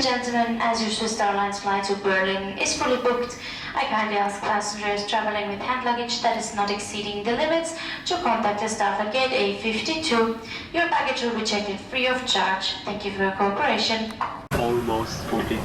Gentlemen, as your Swiss Airlines flight to Berlin is fully booked, I kindly ask passengers traveling with hand luggage that is not exceeding the limits to contact the staff at gate A52. Your baggage will be checked free of charge. Thank you for your cooperation. Almost completed.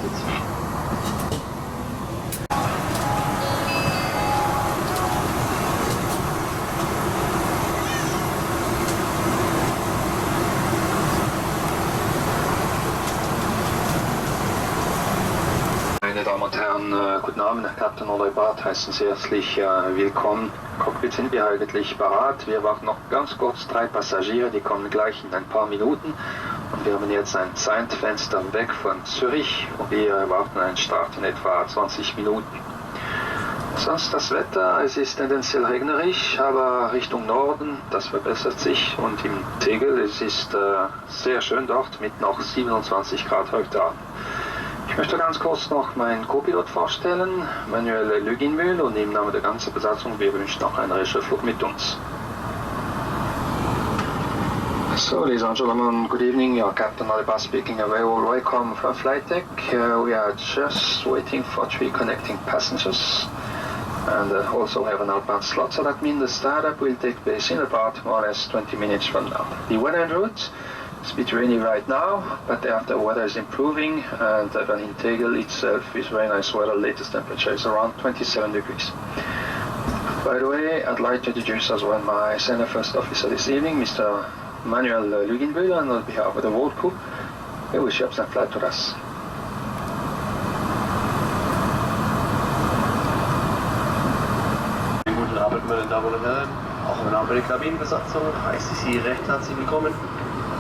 Meine Damen und Herren, guten Abend. Captain Olli Barth heißen Sie herzlich willkommen. Cockpit sind wir eigentlich parat. Wir warten noch ganz kurz 3 Passagiere, die kommen gleich in ein paar Minuten. Und wir haben jetzt ein Zeitfenster weg von Zürich und wir erwarten einen Start in etwa 20 Minuten. Sonst das Wetter, es ist tendenziell regnerisch, aber Richtung Norden, das verbessert sich. Und im Tegel, es ist sehr schön dort mit noch 27 Grad heute Abend. Ich möchte ganz kurz noch meinen Co-Pilot vorstellen, Manuel Lüginmühl, und im Namen der ganzen Besatzung, wir wünschen noch einen restlichen Flug mit uns. So, ladies and gentlemen, good evening. Your Captain Alibaba speaking. A very welcome from flight deck. We are just waiting for 3 connecting passengers. And also have an outbound slot, so that means the startup will take place in about more or less 20 minutes from now. The weather en route. It's a bit rainy right now, but after weather is improving, and even in Tegel itself is very nice weather. Latest temperature is around 27 degrees. By the way, I'd like to introduce as well my senior first officer this evening, Mr. Manuel Lüginbühl, and on behalf of the world crew, we wish you a pleasant flight with us. Guten Abend, meine Damen und Herren. Auch im Namen der Kabinenbesatzung heiße ich Sie recht herzlich willkommen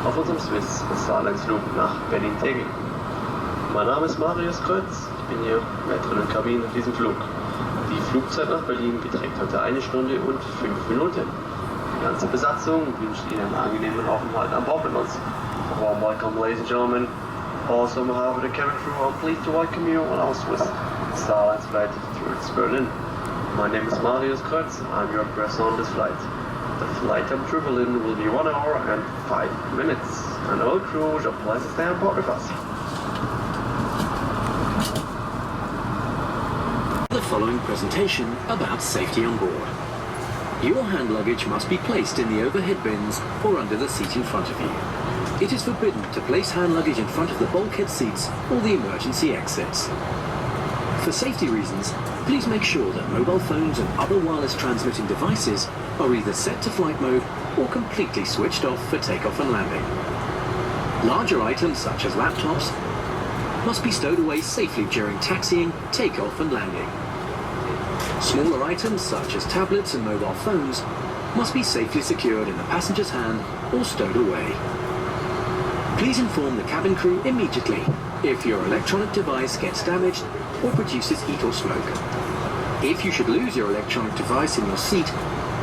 auf unserem Swiss Airlines Flug nach Berlin-Tegel. Mein Name ist Marius Kreuz, ich bin Ihr Maitre de Cabine in diesem Flug. Die Flugzeit nach Berlin beträgt heute 1 Stunde und 5 Minuten. Die ganze Besatzung wünscht Ihnen einen angenehmen Aufenthalt an Bord mit uns. A warm welcome, ladies and gentlemen. Also on behalf of the cabin crew, I'm pleased to welcome you on our Swiss Airlines flight towards Berlin. My name is Marius Kreuz, I'm your operator on this flight. The flight to Berlin will be 1 hour and 5 minutes, and all crew shall please stay on board with us. The following presentation about safety on board. Your hand luggage must be placed in the overhead bins or under the seat in front of you. It is forbidden to place hand luggage in front of the bulkhead seats or the emergency exits. For safety reasons, please make sure that mobile phones and other wireless transmitting devices are either set to flight mode or completely switched off for takeoff and landing. Larger items such as laptops must be stowed away safely during taxiing, takeoff and landing. Smaller items such as tablets and mobile phones must be safely secured in the passenger's hand or stowed away. Please inform the cabin crew immediately if your electronic device gets damaged or produces heat or smoke. If you should lose your electronic device in your seat,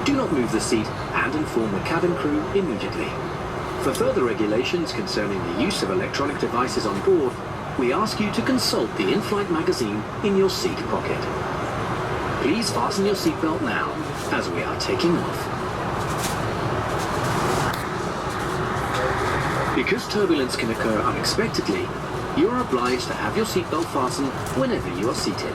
do not move the seat and inform the cabin crew immediately. For further regulations concerning the use of electronic devices on board, we ask you to consult the in-flight magazine in your seat pocket. Please fasten your seatbelt now, as we are taking off. Because turbulence can occur unexpectedly, you are obliged to have your seatbelt fastened whenever you are seated.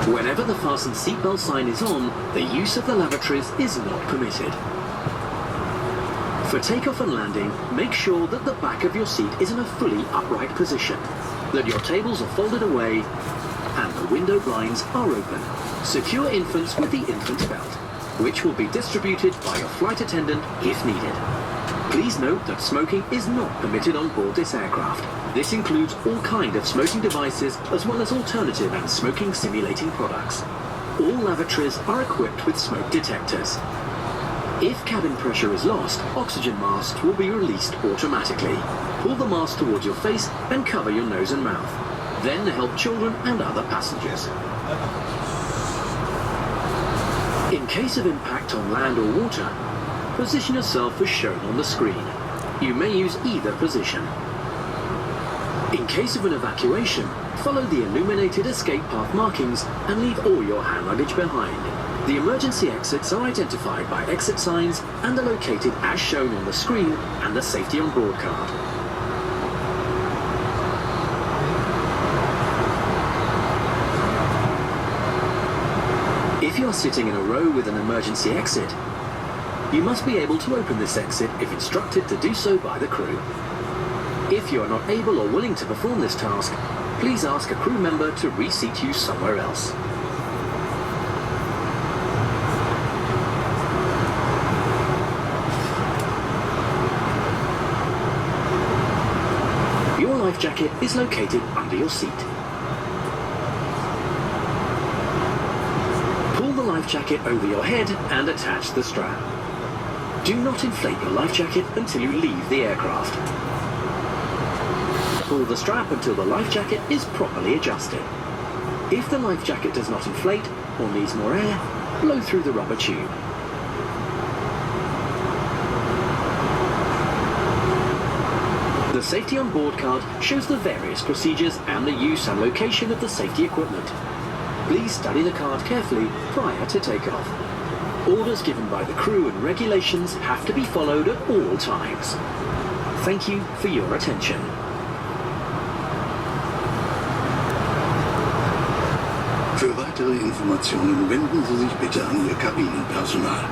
Whenever the fastened seatbelt sign is on, the use of the lavatories is not permitted. For takeoff and landing, make sure that the back of your seat is in a fully upright position, that your tables are folded away, and the window blinds are open. Secure infants with the infant belt, which will be distributed by your flight attendant if needed. Please note that smoking is not permitted on board this aircraft. This includes all kinds of smoking devices as well as alternative and smoking simulating products. All lavatories are equipped with smoke detectors. If cabin pressure is lost, oxygen masks will be released automatically. Pull the mask towards your face and cover your nose and mouth. Then help children and other passengers. In case of impact on land or water, position yourself as shown on the screen. You may use either position. In case of an evacuation, follow the illuminated escape path markings and leave all your hand luggage behind. The emergency exits are identified by exit signs and are located as shown on the screen and the safety on board card. you are sitting in a row with an emergency exit, you must be able to open this exit if instructed to do so by the crew. If you are not able or willing to perform this task, please ask a crew member to reseat you somewhere else. Your life jacket is located under your seat. Pull the life jacket over your head and attach the strap. Do not inflate your life jacket until you leave the aircraft. Pull the strap until the life jacket is properly adjusted. If the life jacket does not inflate or needs more air, blow through the rubber tube. The safety on board card shows the various procedures and the use and location of the safety equipment. Please study the card carefully prior to takeoff. Orders given by the crew and regulations have to be followed at all times. Thank you for your attention. Für weitere Informationen wenden Sie sich bitte an Ihr Kabinenpersonal.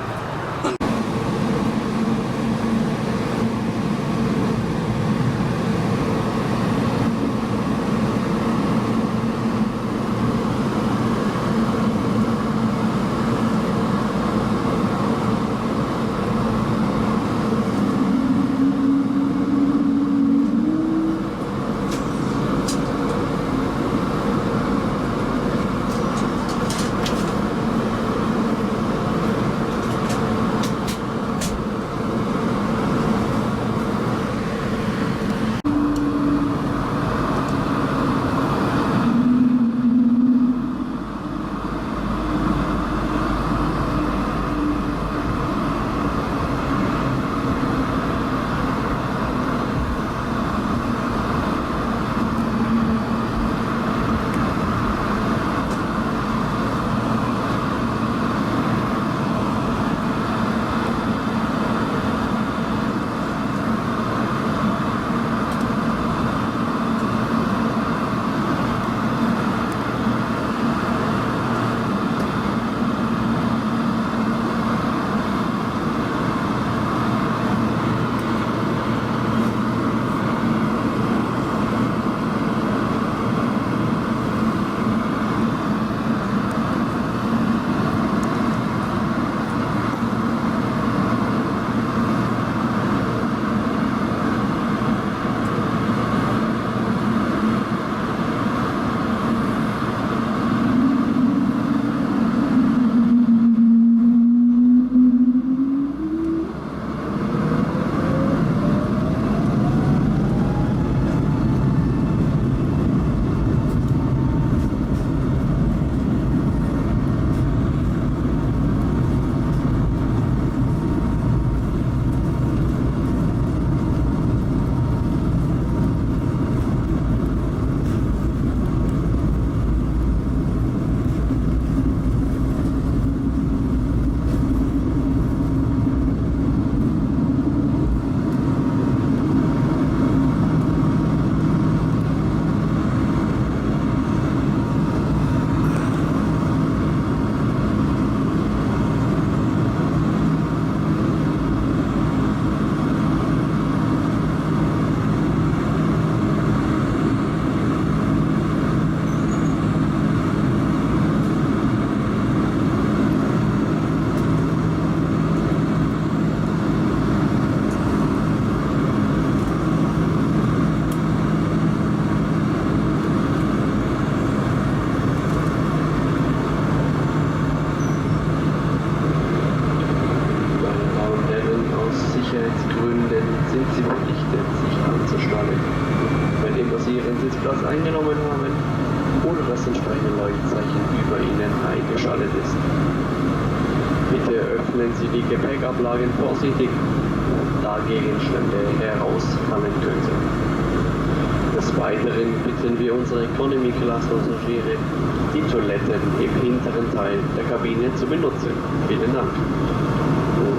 eingenommen haben oder das entsprechende Leuchtzeichen über Ihnen eingeschaltet ist. Bitte öffnen Sie die Gepäckablagen vorsichtig, da Gegenstände herausfallen könnten. Des Weiteren bitten wir unsere Economy-Class-Passagiere, die Toiletten im hinteren Teil der Kabine zu benutzen. Vielen Dank.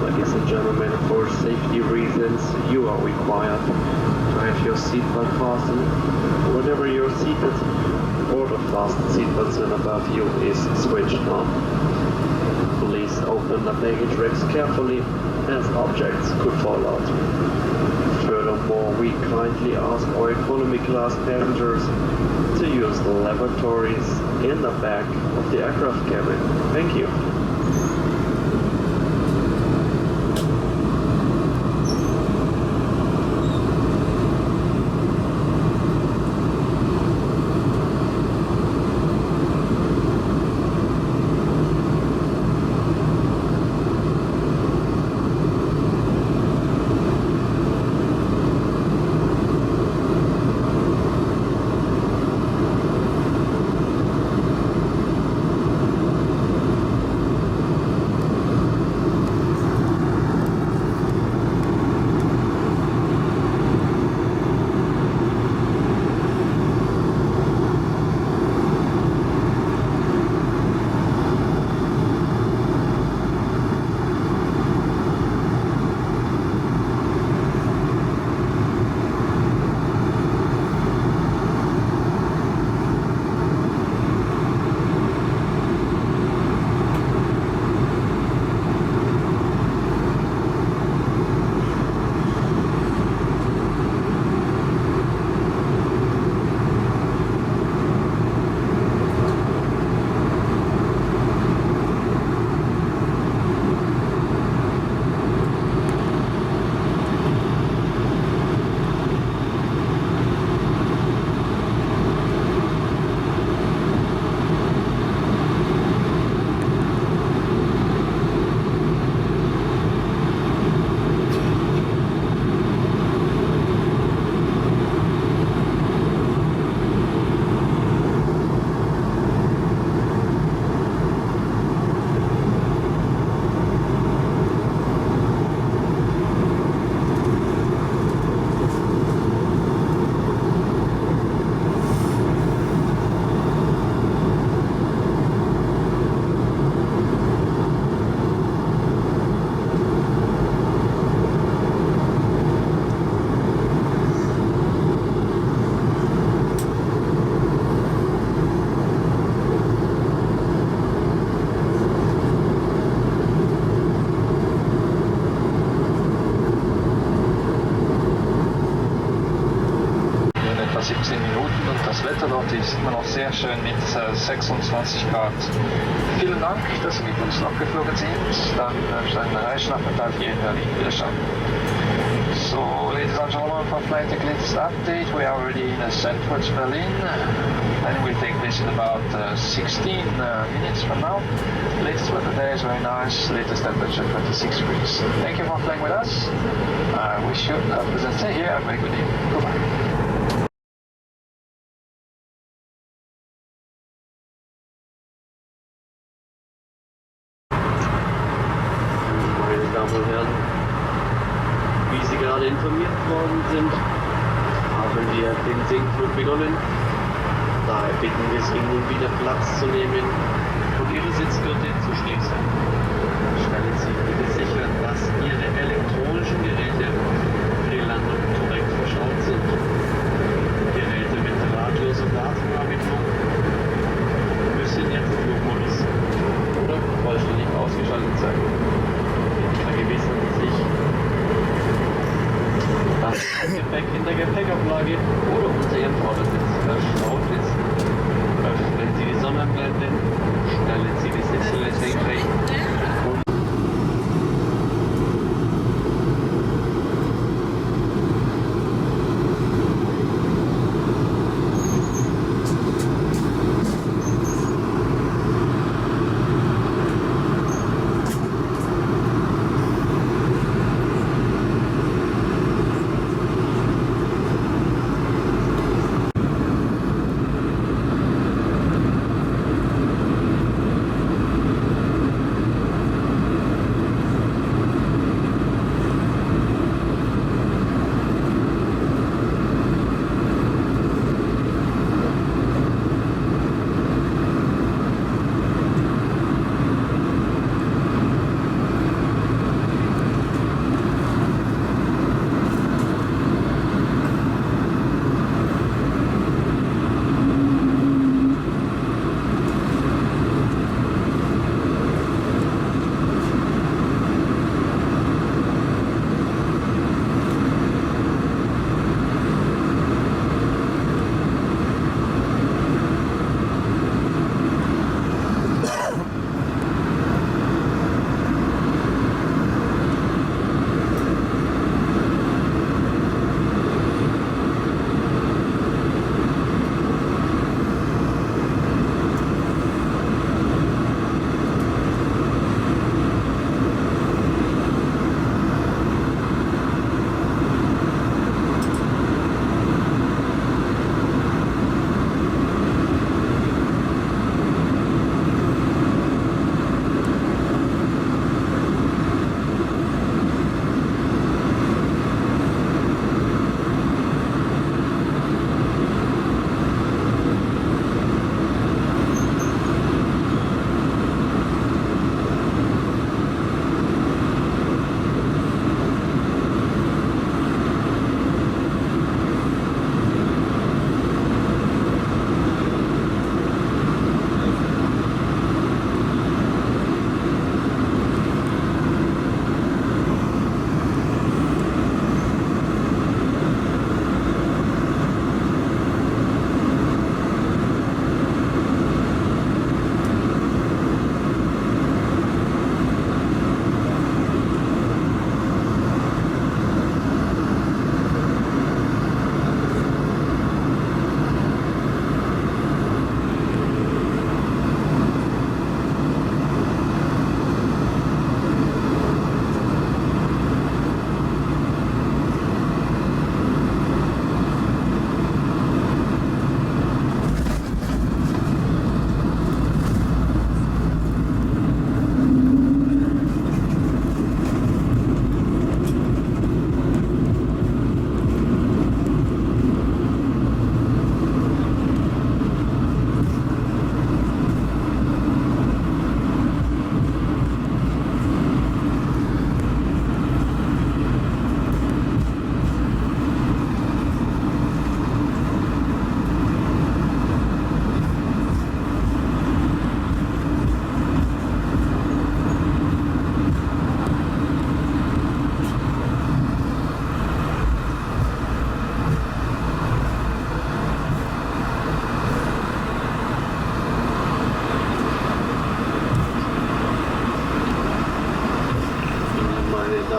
Ladies and gentlemen, for safety reasons, you are required to have your seatbelt fastened whenever you're seated, or the fasten seatbelt sign above you is switched on. Please open the baggage racks carefully as objects could fall out. Furthermore, we kindly ask our economy class passengers to use the lavatories in the back of the aircraft cabin. Thank you. ist immer noch sehr schön mit 26 Grad. Vielen Dank, dass Sie mit uns noch geflogen sind. Dann einen Reisnachmittag hier in Berlin wiederschauen. So, ladies and gentlemen, for flight latest update, we are already in ascent towards Berlin. And will take place in about 16 minutes from now. Latest weather there is very nice. Latest temperature 26 degrees. Thank you for flying with us. I wish you a pleasant stay here. Have a very good evening. Goodbye. Meine Damen und Herren, wie Sie gerade informiert worden sind, haben wir den Sinkflug begonnen. Daher bitten wir Sie nun wieder Platz zu nehmen und Ihre Sitzgürtel zu schließen. Stellen Sie bitte sicher, dass Ihre elektronischen Geräte für die Landung korrekt verschraut sind. Geräte mit drahtloser Datenübermittlung müssen jetzt Flugmodus oder vollständig ausgeschaltet sein. Vergewissern Sie sich, dass das Gepäck in der Gepäckablage oder unter Ihrem Vordersitz verschraut ist. Öffnen Sie die Sonnenblende, stellen Sie die Sitzlehne senkrecht und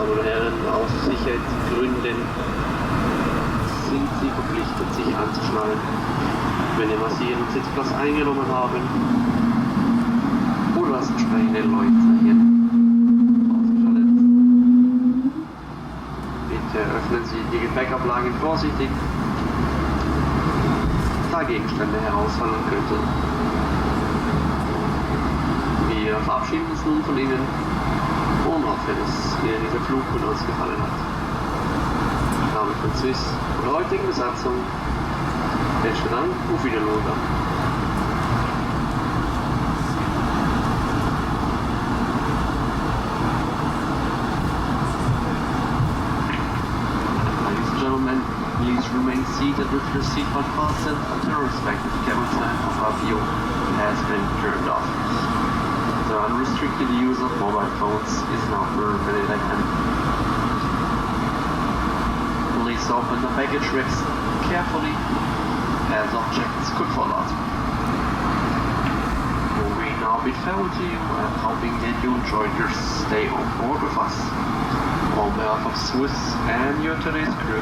Damen und Herren, aus Sicherheitsgründen sind Sie verpflichtet, sich anzuschnallen, wenn Sie massiven Sitzplatz eingenommen haben oder das entsprechende Leuchtzeichen ausgeschaltet. Bitte öffnen Sie die Gepäckablagen vorsichtig, da Gegenstände herausfallen könnten. Wir verabschieden uns nun von Ihnen und hoffen, dass Ihnen dieser Flug von uns gefallen hat. Im Namen von Swiss und der heutigen Besatzung besten Dank, auf Wiedersehen. Please remain seated with your seatbelt fastened until respective cabin sign above you has been turned off. The unrestricted use of mobile phones is not permitted again. Please open the baggage racks carefully as objects could fall out. We now bid farewell to you and hoping that you enjoyed your stay on board with us. On behalf of Swiss and your today's crew,